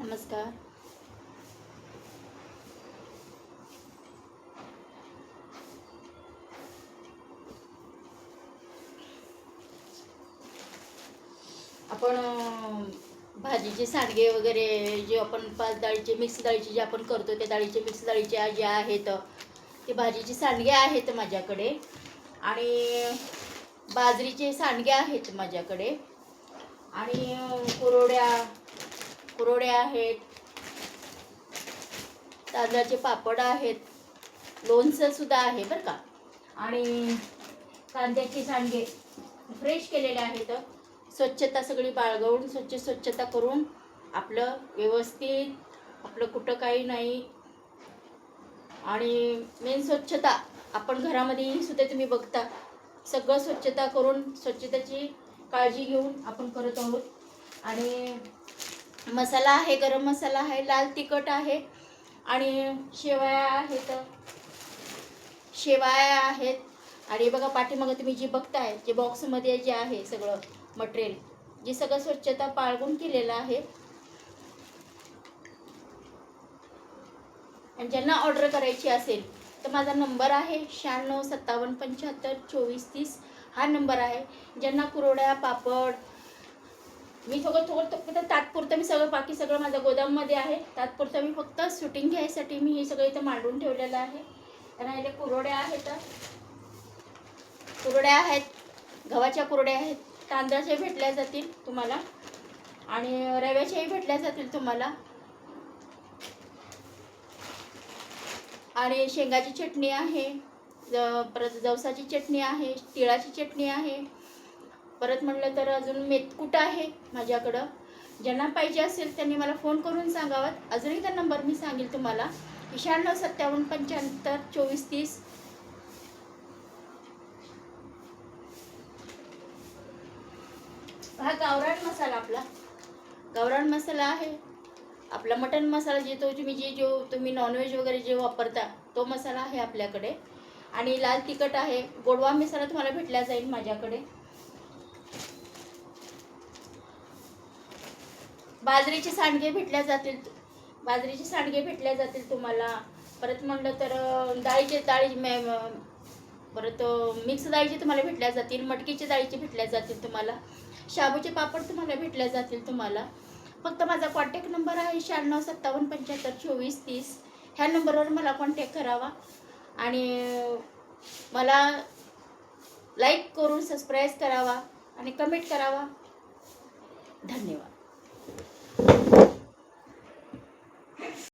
नमस्कार. आपण भाजीचे सांडगे वगैरे जे आपण 5 डाळीचे मिक्स डाळीचे जे आपण करतो त्या डाळीचे मिक्स डाळीचे जे आहेत ते भाजीचे सांडगे आहेत माझ्याकडे. आणि बाजरीचे सांडगे आहेत माझ्याकडे. आणि कुरवड्या कुरवड्या आहेत, तांदळाचे पापड आहेत, लोणचं सुद्धा आहे बरं का. आणि कांद्याचे सांडगे फ्रेश केलेले आहेत. स्वच्छता सगळी बाळगवून स्वच्छता करून आपलं व्यवस्थित, आपलं कुठं काही नाही. आणि मेन स्वच्छता आपण घरामध्ये सुद्धा तुम्ही बघता सगळं स्वच्छता करून स्वच्छतेची काळजी घेऊन आपण करत आहोत. आणि मसाला आहे, गरम मसाला आहे, लाल तिखट आहे आणि शेवाया आहेत. आणि बघा पाठीमागं तुम्ही जी बघताय जे बॉक्समध्ये जे आहे सगळं मटेरियल, जे सगळं स्वच्छता पाळून केलेलं आहे. आणि ज्यांना ऑर्डर करायची असेल तर माझा नंबर आहे 9657752430 हा नंबर आहे. ज्यांना कुरवड्या पापड मी थोडं तात्पुरतं मी सगळं बाकी सगळं माझं गोदाममध्ये आहे. तात्पुरतं मी फक्त शूटिंग घ्यायसाठी मी हे सगळं इथं मांडून ठेवलेलं आहे. राहिले कुरवड्या आहेत, गव्हाच्या कुरवड्या आहेत, तांदळाच्या भेटल्या जातील तुम्हाला आणि रव्याच्याही भेटल्या जातील तुम्हाला. आणि शेंगाची चटणी आहे, परत जवसाची चटणी आहे, तिळाची चटणी आहे. परत म्हटलं तर अजून मेथकूट आहे माझ्याकडं. ज्यांना पाहिजे असेल त्यांनी मला फोन करून सांगावं. अजून एकदा नंबर मी सांगेल तुम्हाला 9657752430. हा गावरान मसाला, आपला गावरान मसाला आहे. आपला मटन मसाला जे तुम्ही नॉनव्हेज वगैरे जे वापरता तो मसाला आहे आपल्याकडे. आणि लाल तिखट आहे, गोडवा मसाला तुम्हाला भेटला जाईल माझ्याकडे. बाजरीचे सांडगे भेटल्या जातील तुम्हाला. परत म्हटलं तर परत मिक्स डाळीचे तुम्हाला भेटल्या जातील, मटकीच्या डाळीचे भेटल्या जातील तुम्हाला, शाबूचे पापड तुम्हाला भेटल्या जातील तुम्हाला. फक्त माझा कॉन्टॅक्ट नंबर आहे 9657752430. ह्या नंबरवर मला कॉन्टॅक्ट करावा आणि मला लाईक करून सबस्क्राईब करावा आणि कमेंट करावा. धन्यवाद.